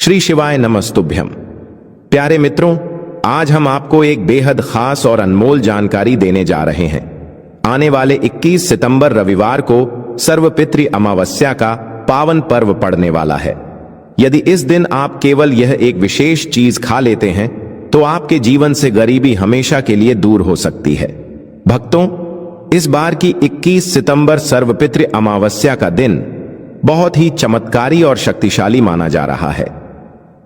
श्री शिवाय नमस्तुभ्यम। प्यारे मित्रों, आज हम आपको एक बेहद खास और अनमोल जानकारी देने जा रहे हैं। आने वाले 21 सितंबर रविवार को सर्वपितृ अमावस्या का पावन पर्व पड़ने वाला है। यदि इस दिन आप केवल यह एक विशेष चीज खा लेते हैं तो आपके जीवन से गरीबी हमेशा के लिए दूर हो सकती है। भक्तों, इस बार की 21 सितंबर सर्वपितृ अमावस्या का दिन बहुत ही चमत्कारी और शक्तिशाली माना जा रहा है।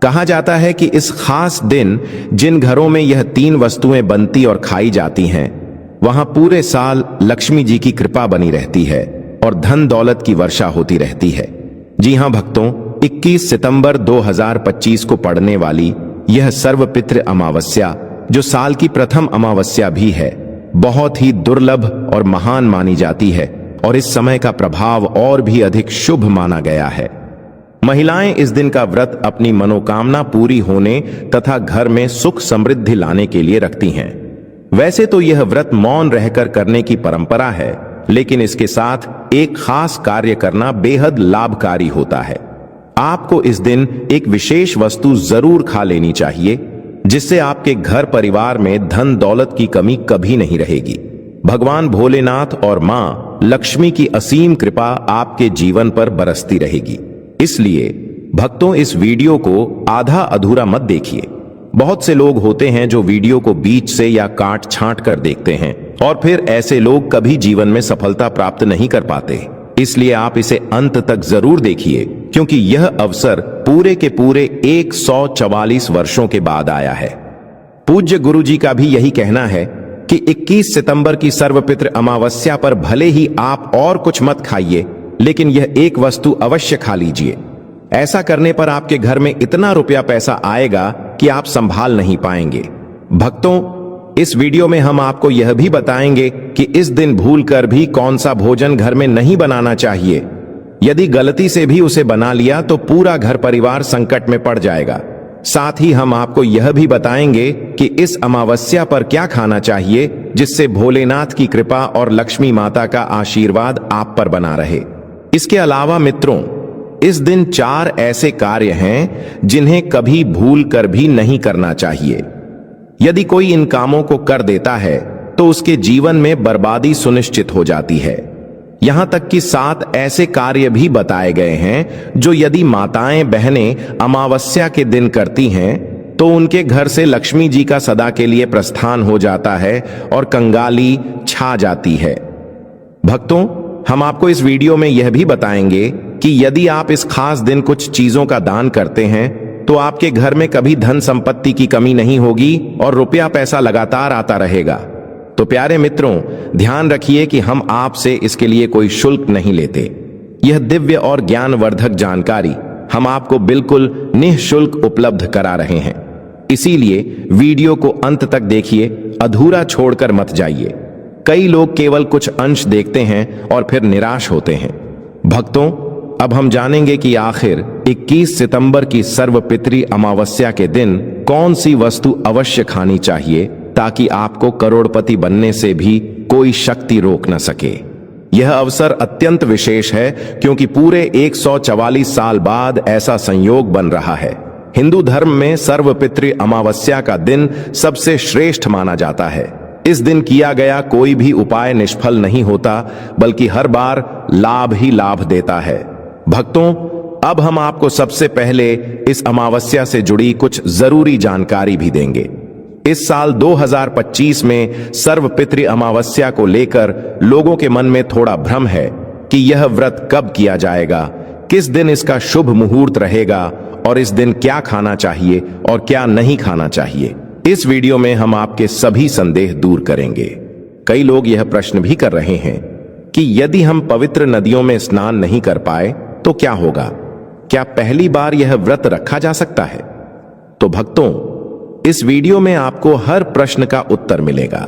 कहा जाता है कि इस खास दिन जिन घरों में यह 3 वस्तुएं बनती और खाई जाती हैं, वहां पूरे साल लक्ष्मी जी की कृपा बनी रहती है और धन दौलत की वर्षा होती रहती है। जी हां भक्तों, 21 सितंबर 2025 को पड़ने वाली यह सर्वपितृ अमावस्या, जो साल की प्रथम अमावस्या भी है, बहुत ही दुर्लभ और महान मानी जाती है और इस समय का प्रभाव और भी अधिक शुभ माना गया है। महिलाएं इस दिन का व्रत अपनी मनोकामना पूरी होने तथा घर में सुख समृद्धि लाने के लिए रखती हैं। वैसे तो यह व्रत मौन रहकर करने की परंपरा है, लेकिन इसके साथ एक खास कार्य करना बेहद लाभकारी होता है। आपको इस दिन एक विशेष वस्तु जरूर खा लेनी चाहिए, जिससे आपके घर परिवार में धन दौलत की कमी कभी नहीं रहेगी। भगवान भोलेनाथ और मां लक्ष्मी की असीम कृपा आपके जीवन पर बरसती रहेगी। इसलिए भक्तों, इस वीडियो को आधा अधूरा मत देखिए। बहुत से लोग होते हैं जो वीडियो को बीच से या काट छांट कर देखते हैं और फिर ऐसे लोग कभी जीवन में सफलता प्राप्त नहीं कर पाते। इसलिए आप इसे अंत तक जरूर देखिए, क्योंकि यह अवसर पूरे के पूरे 144 वर्षों के बाद आया है। पूज्य गुरु जी का भी यही कहना है कि 21 सितंबर की सर्वपितृ अमावस्या पर भले ही आप और कुछ मत खाइए, लेकिन यह एक वस्तु अवश्य खा लीजिए। ऐसा करने पर आपके घर में इतना रुपया पैसा आएगा कि आप संभाल नहीं पाएंगे। भक्तों, इस वीडियो में हम आपको यह भी बताएंगे कि इस दिन भूलकर भी कौन सा भोजन घर में नहीं बनाना चाहिए। यदि गलती से भी उसे बना लिया तो पूरा घर परिवार संकट में पड़ जाएगा। साथ ही हम आपको यह भी बताएंगे कि इस अमावस्या पर क्या खाना चाहिए, जिससे भोलेनाथ की कृपा और लक्ष्मी माता का आशीर्वाद आप पर बना रहे। इसके अलावा मित्रों, इस दिन 4 ऐसे कार्य हैं जिन्हें कभी भूल कर भी नहीं करना चाहिए। यदि कोई इन कामों को कर देता है तो उसके जीवन में बर्बादी सुनिश्चित हो जाती है। यहां तक कि 7 ऐसे कार्य भी बताए गए हैं जो यदि माताएं बहनें अमावस्या के दिन करती हैं तो उनके घर से लक्ष्मी जी का सदा के लिए प्रस्थान हो जाता है और कंगाली छा जाती है। भक्तों, हम आपको इस वीडियो में यह भी बताएंगे कि यदि आप इस खास दिन कुछ चीजों का दान करते हैं तो आपके घर में कभी धन संपत्ति की कमी नहीं होगी और रुपया पैसा लगातार आता रहेगा। तो प्यारे मित्रों, ध्यान रखिए कि हम आपसे इसके लिए कोई शुल्क नहीं लेते। यह दिव्य और ज्ञानवर्धक जानकारी हम आपको बिल्कुल निःशुल्क उपलब्ध करा रहे हैं। इसीलिए वीडियो को अंत तक देखिए, अधूरा छोड़कर मत जाइए। कई लोग केवल कुछ अंश देखते हैं और फिर निराश होते हैं। भक्तों, अब हम जानेंगे कि आखिर 21 सितंबर की सर्वपितृ अमावस्या के दिन कौन सी वस्तु अवश्य खानी चाहिए, ताकि आपको करोड़पति बनने से भी कोई शक्ति रोक न सके। यह अवसर अत्यंत विशेष है, क्योंकि पूरे 144 साल बाद ऐसा संयोग बन रहा है। हिंदू धर्म में सर्वपितृ अमावस्या का दिन सबसे श्रेष्ठ माना जाता है। इस दिन किया गया कोई भी उपाय निष्फल नहीं होता, बल्कि हर बार लाभ ही लाभ देता है। भक्तों, अब हम आपको सबसे पहले इस अमावस्या से जुड़ी कुछ जरूरी जानकारी भी देंगे। इस साल 2025 में सर्वपितृ अमावस्या को लेकर लोगों के मन में थोड़ा भ्रम है कि यह व्रत कब किया जाएगा, किस दिन इसका शुभ मुहूर्त रहेगा और इस दिन क्या खाना चाहिए और क्या नहीं खाना चाहिए। इस वीडियो में हम आपके सभी संदेह दूर करेंगे। कई लोग यह प्रश्न भी कर रहे हैं कि यदि हम पवित्र नदियों में स्नान नहीं कर पाए तो क्या होगा? क्या पहली बार यह व्रत रखा जा सकता है? तो भक्तों, इस वीडियो में आपको हर प्रश्न का उत्तर मिलेगा।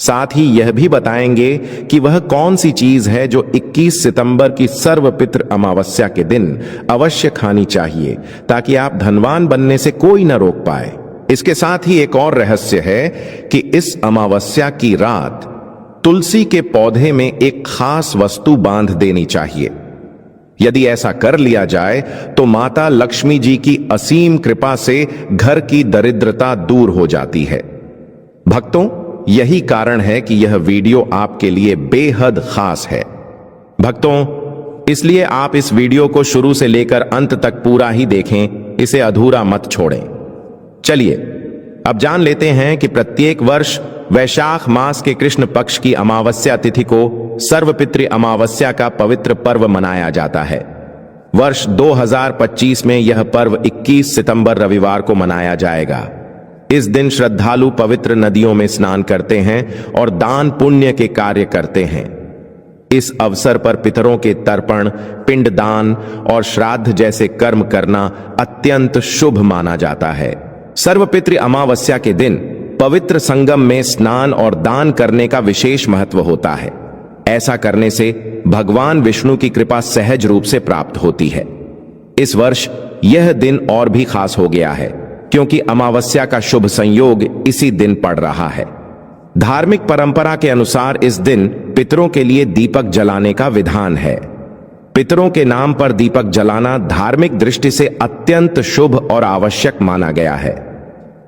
साथ ही यह भी बताएंगे कि वह कौन सी चीज है जो 21 सितंबर की सर्वपितृ अमावस्या के दिन अवश्य खानी चाहिए, ताकि आप धनवान बनने से कोई न रोक पाए। इसके साथ ही एक और रहस्य है कि इस अमावस्या की रात तुलसी के पौधे में एक खास वस्तु बांध देनी चाहिए। यदि ऐसा कर लिया जाए तो माता लक्ष्मी जी की असीम कृपा से घर की दरिद्रता दूर हो जाती है। भक्तों, यही कारण है कि यह वीडियो आपके लिए बेहद खास है। भक्तों, इसलिए आप इस वीडियो को शुरू से लेकर अंत तक पूरा ही देखें, इसे अधूरा मत छोड़ें। चलिए अब जान लेते हैं कि प्रत्येक वर्ष वैशाख मास के कृष्ण पक्ष की अमावस्या तिथि को सर्वपितृ अमावस्या का पवित्र पर्व मनाया जाता है। वर्ष 2025 में यह पर्व 21 सितंबर रविवार को मनाया जाएगा। इस दिन श्रद्धालु पवित्र नदियों में स्नान करते हैं और दान पुण्य के कार्य करते हैं। इस अवसर पर पितरों के तर्पण, पिंडदान और श्राद्ध जैसे कर्म करना अत्यंत शुभ माना जाता है। सर्वपितृ अमावस्या के दिन पवित्र संगम में स्नान और दान करने का विशेष महत्व होता है। ऐसा करने से भगवान विष्णु की कृपा सहज रूप से प्राप्त होती है। इस वर्ष यह दिन और भी खास हो गया है क्योंकि अमावस्या का शुभ संयोग इसी दिन पड़ रहा है। धार्मिक परंपरा के अनुसार इस दिन पितरों के लिए दीपक जलाने का विधान है। पितरों के नाम पर दीपक जलाना धार्मिक दृष्टि से अत्यंत शुभ और आवश्यक माना गया है।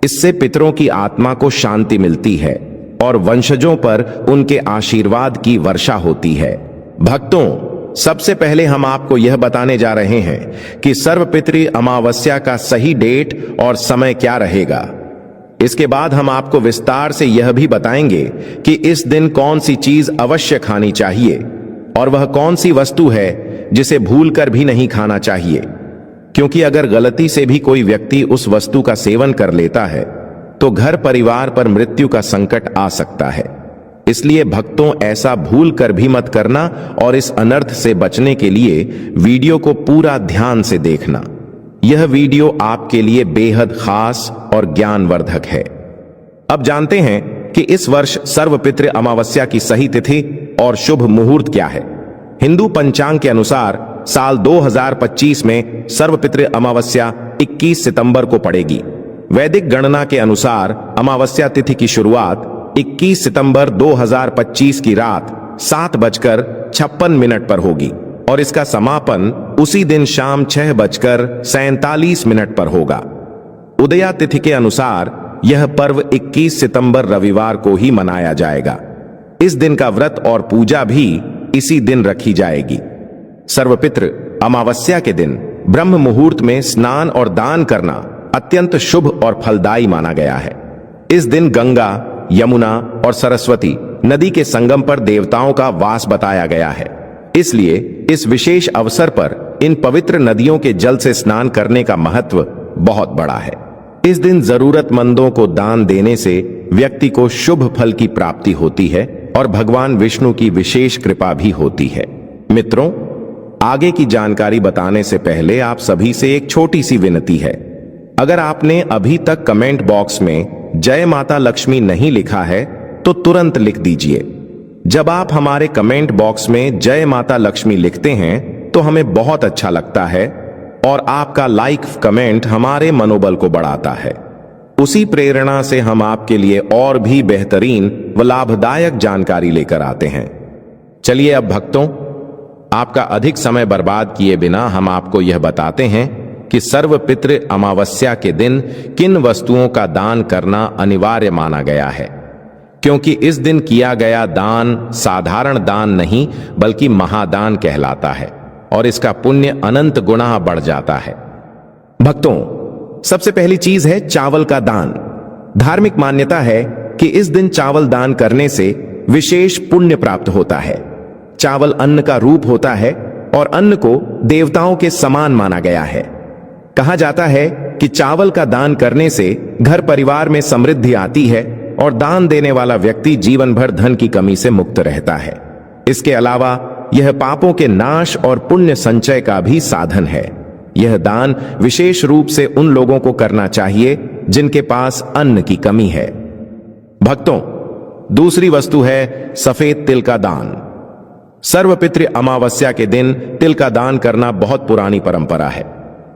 इससे पितरों की आत्मा को शांति मिलती है और वंशजों पर उनके आशीर्वाद की वर्षा होती है। भक्तों, सबसे पहले हम आपको यह बताने जा रहे हैं कि सर्वपितृ अमावस्या का सही डेट और समय क्या रहेगा। इसके बाद हम आपको विस्तार से यह भी बताएंगे कि इस दिन कौन सी चीज अवश्य खानी चाहिए और वह कौन सी वस्तु है जिसे भूलकर भी नहीं खाना चाहिए, क्योंकि अगर गलती से भी कोई व्यक्ति उस वस्तु का सेवन कर लेता है तो घर परिवार पर मृत्यु का संकट आ सकता है। इसलिए भक्तों, ऐसा भूल कर भी मत करना और इस अनर्थ से बचने के लिए वीडियो को पूरा ध्यान से देखना। यह वीडियो आपके लिए बेहद खास और ज्ञानवर्धक है। अब जानते हैं कि इस वर्ष सर्वपितृ अमावस्या की सही तिथि और शुभ मुहूर्त क्या है। हिंदू पंचांग के अनुसार साल 2025 में सर्वपितृ अमावस्या 21 सितंबर को पड़ेगी। वैदिक गणना के अनुसार अमावस्या तिथि की शुरुआत 21 सितंबर 2025 की रात 7:56 पर होगी और इसका समापन उसी दिन शाम 6:47 पर होगा। उदया तिथि के अनुसार यह पर्व 21 सितंबर रविवार को ही मनाया जाएगा। इस दिन का व्रत और पूजा भी इसी दिन रखी जाएगी। सर्वपितृ अमावस्या के दिन ब्रह्म मुहूर्त में स्नान और दान करना अत्यंत शुभ और फलदायी माना गया है। इस दिन गंगा, यमुना और सरस्वती नदी के संगम पर देवताओं का वास बताया गया है। इसलिए इस विशेष अवसर पर इन पवित्र नदियों के जल से स्नान करने का महत्व बहुत बड़ा है। इस दिन जरूरतमंदों को दान देने से व्यक्ति को शुभ फल की प्राप्ति होती है और भगवान विष्णु की विशेष कृपा भी होती है। मित्रों, आगे की जानकारी बताने से पहले आप सभी से एक छोटी सी विनती है। अगर आपने अभी तक कमेंट बॉक्स में जय माता लक्ष्मी नहीं लिखा है तो तुरंत लिख दीजिए। जब आप हमारे कमेंट बॉक्स में जय माता लक्ष्मी लिखते हैं तो हमें बहुत अच्छा लगता है और आपका लाइक कमेंट हमारे मनोबल को बढ़ाता है। उसी प्रेरणा से हम आपके लिए और भी बेहतरीन व लाभदायक जानकारी लेकर आते हैं। चलिए अब भक्तों, आपका अधिक समय बर्बाद किए बिना हम आपको यह बताते हैं कि सर्वपितृ अमावस्या के दिन किन वस्तुओं का दान करना अनिवार्य माना गया है, क्योंकि इस दिन किया गया दान साधारण दान नहीं बल्कि महादान कहलाता है और इसका पुण्य अनंत गुना बढ़ जाता है। भक्तों, सबसे पहली चीज है चावल का दान। धार्मिक मान्यता है कि इस दिन चावल दान करने से विशेष पुण्य प्राप्त होता है। चावल अन्न का रूप होता है और अन्न को देवताओं के समान माना गया है। कहा जाता है कि चावल का दान करने से घर परिवार में समृद्धि आती है और दान देने वाला व्यक्ति जीवन भर धन की कमी से मुक्त रहता है। इसके अलावा यह पापों के नाश और पुण्य संचय का भी साधन है। यह दान विशेष रूप से उन लोगों को करना चाहिए जिनके पास अन्न की कमी है। भक्तों, दूसरी वस्तु है सफेद तिल का दान। सर्वपितृ अमावस्या के दिन तिल का दान करना बहुत पुरानी परंपरा है।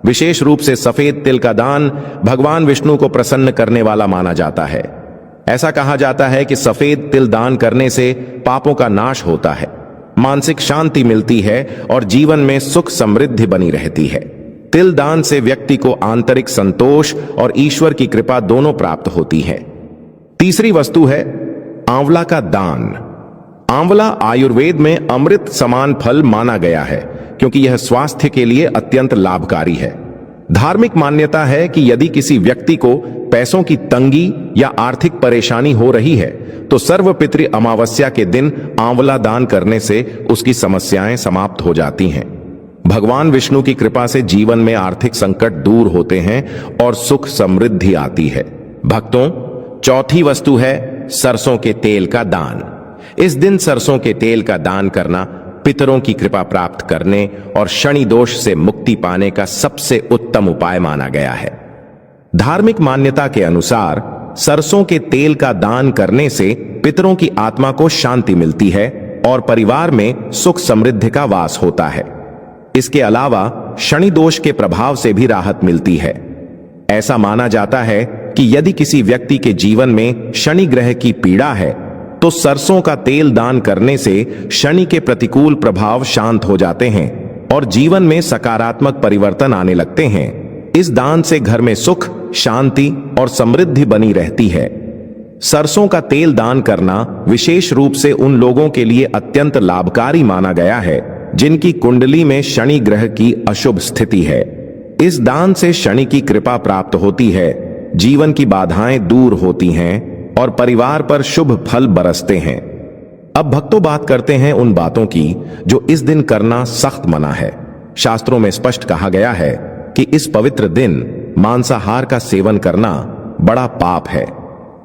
विशेष रूप से सफेद तिल का दान भगवान विष्णु को प्रसन्न करने वाला माना जाता है। ऐसा कहा जाता है कि सफेद तिल दान करने से पापों का नाश होता है। मानसिक शांति मिलती है और जीवन में सुख समृद्धि बनी रहती है। तिल दान से व्यक्ति को आंतरिक संतोष और ईश्वर की कृपा दोनों प्राप्त होती है। तीसरी वस्तु है आंवला का दान। आंवला आयुर्वेद में अमृत समान फल माना गया है क्योंकि यह स्वास्थ्य के लिए अत्यंत लाभकारी है। धार्मिक मान्यता है कि यदि किसी व्यक्ति को पैसों की तंगी या आर्थिक परेशानी हो रही है तो सर्वपितृ अमावस्या के दिन आंवला दान करने से उसकी समस्याएं समाप्त हो जाती हैं। भगवान विष्णु की कृपा से जीवन में आर्थिक संकट दूर होते हैं और सुख समृद्धि आती है। भक्तों, चौथी वस्तु है सरसों के तेल का दान। इस दिन सरसों के तेल का दान करना पितरों की कृपा प्राप्त करने और शनि दोष से मुक्ति पाने का सबसे उत्तम उपाय माना गया है। धार्मिक मान्यता के अनुसार सरसों के तेल का दान करने से पितरों की आत्मा को शांति मिलती है और परिवार में सुख समृद्धि का वास होता है। इसके अलावा शनि दोष के प्रभाव से भी राहत मिलती है। ऐसा माना जाता है कि यदि किसी व्यक्ति के जीवन में शनि ग्रह की पीड़ा है तो सरसों का तेल दान करने से शनि के प्रतिकूल प्रभाव शांत हो जाते हैं और जीवन में सकारात्मक परिवर्तन आने लगते हैं। इस दान से घर में सुख, शांति और समृद्धि बनी रहती है। सरसों का तेल दान करना विशेष रूप से उन लोगों के लिए अत्यंत लाभकारी माना गया है जिनकी कुंडली में शनि ग्रह की अशुभ स्थिति है। इस दान से शनि की कृपा प्राप्त होती है, जीवन की बाधाएं दूर होती हैं और परिवार पर शुभ फल बरसते हैं। अब भक्तों, बात करते हैं उन बातों की जो इस दिन करना सख्त मना है। शास्त्रों में स्पष्ट कहा गया है कि इस पवित्र दिन मांसाहार का सेवन करना बड़ा पाप है।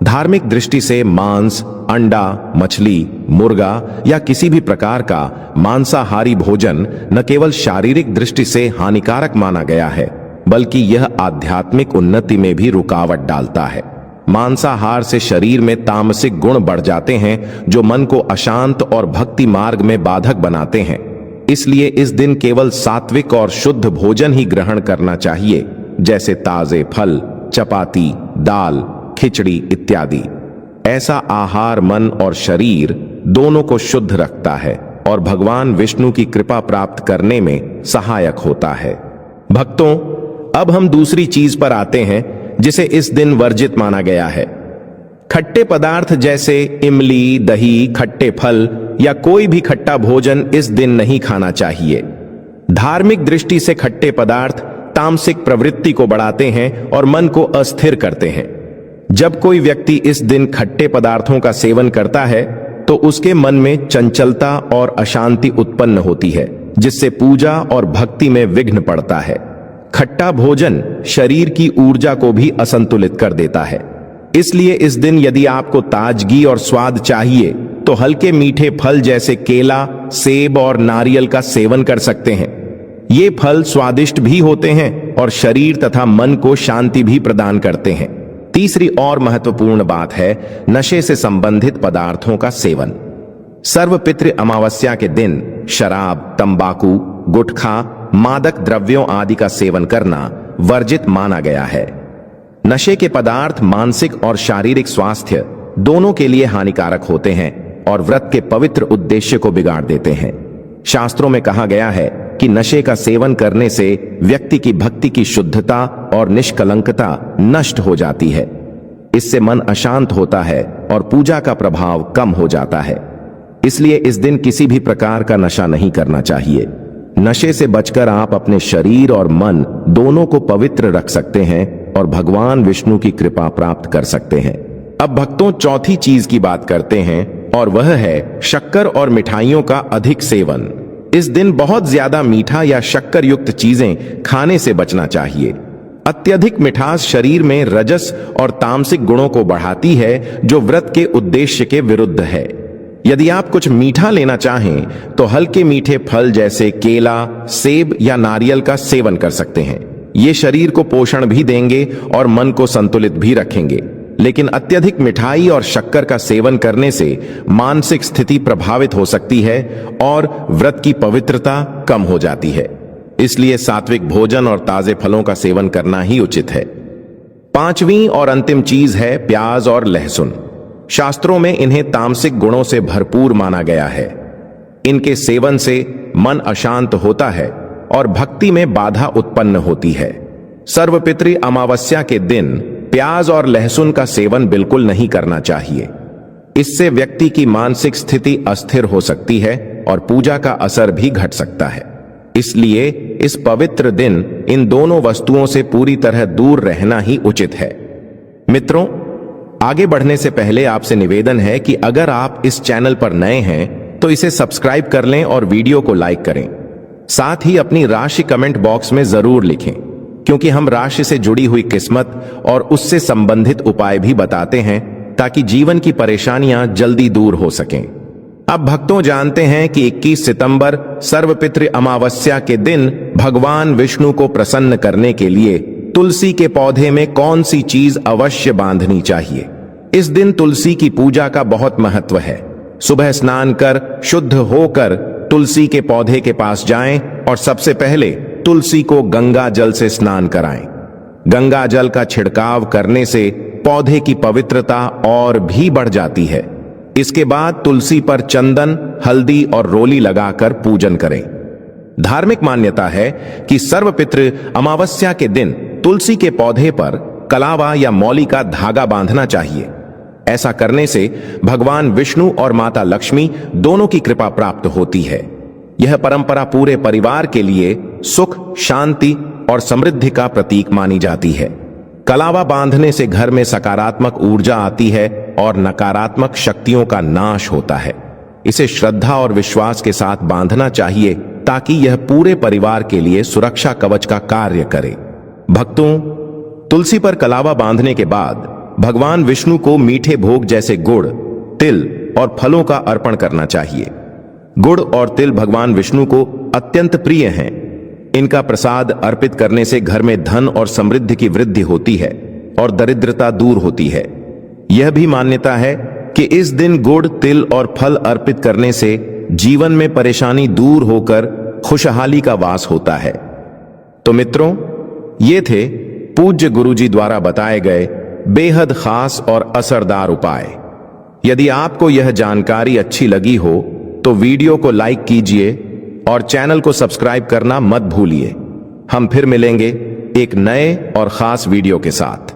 धार्मिक दृष्टि से मांस, अंडा, मछली, मुर्गा या किसी भी प्रकार का मांसाहारी भोजन न केवल शारीरिक दृष्टि से हानिकारक माना गया है बल्कि यह आध्यात्मिक उन्नति में भी रुकावट डालता है। मांसाहार से शरीर में तामसिक गुण बढ़ जाते हैं जो मन को अशांत और भक्ति मार्ग में बाधक बनाते हैं। इसलिए इस दिन केवल सात्विक और शुद्ध भोजन ही ग्रहण करना चाहिए, जैसे ताजे फल, चपाती, दाल, खिचड़ी इत्यादि। ऐसा आहार मन और शरीर दोनों को शुद्ध रखता है और भगवान विष्णु की कृपा प्राप्त करने में सहायक होता है। भक्तों, अब हम दूसरी चीज पर आते हैं जिसे इस दिन वर्जित माना गया है। खट्टे पदार्थ जैसे इमली, दही, खट्टे फल या कोई भी खट्टा भोजन इस दिन नहीं खाना चाहिए। धार्मिक दृष्टि से खट्टे पदार्थ तामसिक प्रवृत्ति को बढ़ाते हैं और मन को अस्थिर करते हैं। जब कोई व्यक्ति इस दिन खट्टे पदार्थों का सेवन करता है तो उसके मन में चंचलता और अशांति उत्पन्न होती है, जिससे पूजा और भक्ति में विघ्न पड़ता है। खट्टा भोजन शरीर की ऊर्जा को भी असंतुलित कर देता है। इसलिए इस दिन यदि आपको ताजगी और स्वाद चाहिए तो हल्के मीठे फल जैसे केला, सेब और नारियल का सेवन कर सकते हैं। ये फल स्वादिष्ट भी होते हैं और शरीर तथा मन को शांति भी प्रदान करते हैं। तीसरी और महत्वपूर्ण बात है नशे से संबंधित पदार्थों का सेवन। सर्वपितृ अमावस्या के दिन शराब, तंबाकू, गुटखा, मादक द्रव्यों आदि का सेवन करना वर्जित माना गया है। नशे के पदार्थ मानसिक और शारीरिक स्वास्थ्य दोनों के लिए हानिकारक होते हैं और व्रत के पवित्र उद्देश्य को बिगाड़ देते हैं। शास्त्रों में कहा गया है कि नशे का सेवन करने से व्यक्ति की भक्ति की शुद्धता और निष्कलंकता नष्ट हो जाती है। इससे मन अशांत होता है और पूजा का प्रभाव कम हो जाता है। इसलिए इस दिन किसी भी प्रकार का नशा नहीं करना चाहिए। नशे से बचकर आप अपने शरीर और मन दोनों को पवित्र रख सकते हैं और भगवान विष्णु की कृपा प्राप्त कर सकते हैं। अब भक्तों, चौथी चीज की बात करते हैं और वह है शक्कर और मिठाइयों का अधिक सेवन। इस दिन बहुत ज्यादा मीठा या शक्कर युक्त चीजें खाने से बचना चाहिए। अत्यधिक मिठास शरीर में रजस और तामसिक गुणों को बढ़ाती है जो व्रत के उद्देश्य के विरुद्ध है। यदि आप कुछ मीठा लेना चाहें तो हल्के मीठे फल जैसे केला, सेब या नारियल का सेवन कर सकते हैं। ये शरीर को पोषण भी देंगे और मन को संतुलित भी रखेंगे। लेकिन अत्यधिक मिठाई और शक्कर का सेवन करने से मानसिक स्थिति प्रभावित हो सकती है और व्रत की पवित्रता कम हो जाती है। इसलिए सात्विक भोजन और ताजे फलों का सेवन करना ही उचित है। पांचवी और अंतिम चीज है प्याज और लहसुन। शास्त्रों में इन्हें तामसिक गुणों से भरपूर माना गया है। इनके सेवन से मन अशांत होता है और भक्ति में बाधा उत्पन्न होती है। सर्वपितृ अमावस्या के दिन प्याज और लहसुन का सेवन बिल्कुल नहीं करना चाहिए। इससे व्यक्ति की मानसिक स्थिति अस्थिर हो सकती है और पूजा का असर भी घट सकता है। इसलिए इस पवित्र दिन इन दोनों वस्तुओं से पूरी तरह दूर रहना ही उचित है। मित्रों, आगे बढ़ने से पहले आपसे निवेदन है कि अगर आप इस चैनल पर नए हैं तो इसे सब्सक्राइब कर लें और वीडियो को लाइक करें। साथ ही अपनी राशि कमेंट बॉक्स में जरूर लिखें, क्योंकि हम राशि से जुड़ी हुई किस्मत और उससे संबंधित उपाय भी बताते हैं ताकि जीवन की परेशानियां जल्दी दूर हो सकें। अब भक्तों जानते हैं कि 21 सितंबर सर्वपितृ अमावस्या के दिन भगवान विष्णु को प्रसन्न करने के लिए तुलसी के पौधे में कौन सी चीज अवश्य बांधनी चाहिए। इस दिन तुलसी की पूजा का बहुत महत्व है। सुबह स्नान कर शुद्ध होकर तुलसी के पौधे के पास जाएं और सबसे पहले तुलसी को गंगा जल से स्नान कराएं। गंगा जल का छिड़काव करने से पौधे की पवित्रता और भी बढ़ जाती है। इसके बाद तुलसी पर चंदन, हल्दी और रोली लगाकर पूजन करें। धार्मिक मान्यता है कि सर्वपितृ अमावस्या के दिन तुलसी के पौधे पर कलावा या मौली का धागा बांधना चाहिए। ऐसा करने से भगवान विष्णु और माता लक्ष्मी दोनों की कृपा प्राप्त होती है। यह परंपरा पूरे परिवार के लिए सुख, शांति और समृद्धि का प्रतीक मानी जाती है। कलावा बांधने से घर में सकारात्मक ऊर्जा आती है और नकारात्मक शक्तियों का नाश होता है। इसे श्रद्धा और विश्वास के साथ बांधना चाहिए ताकि यह पूरे परिवार के लिए सुरक्षा कवच का कार्य करे। भक्तों, तुलसी पर कलावा बांधने के बाद भगवान विष्णु को मीठे भोग जैसे गुड़, तिल और फलों का अर्पण करना चाहिए। गुड़ और तिल भगवान विष्णु को अत्यंत प्रिय हैं। इनका प्रसाद अर्पित करने से घर में धन और समृद्धि की वृद्धि होती है और दरिद्रता दूर होती है। यह भी मान्यता है कि इस दिन गुड़, तिल और फल अर्पित करने से जीवन में परेशानी दूर होकर खुशहाली का वास होता है। तो मित्रों, ये थे पूज्य गुरुजी द्वारा बताए गए बेहद खास और असरदार उपाय। यदि आपको यह जानकारी अच्छी लगी हो तो वीडियो को लाइक कीजिए और चैनल को सब्सक्राइब करना मत भूलिए। हम फिर मिलेंगे एक नए और खास वीडियो के साथ।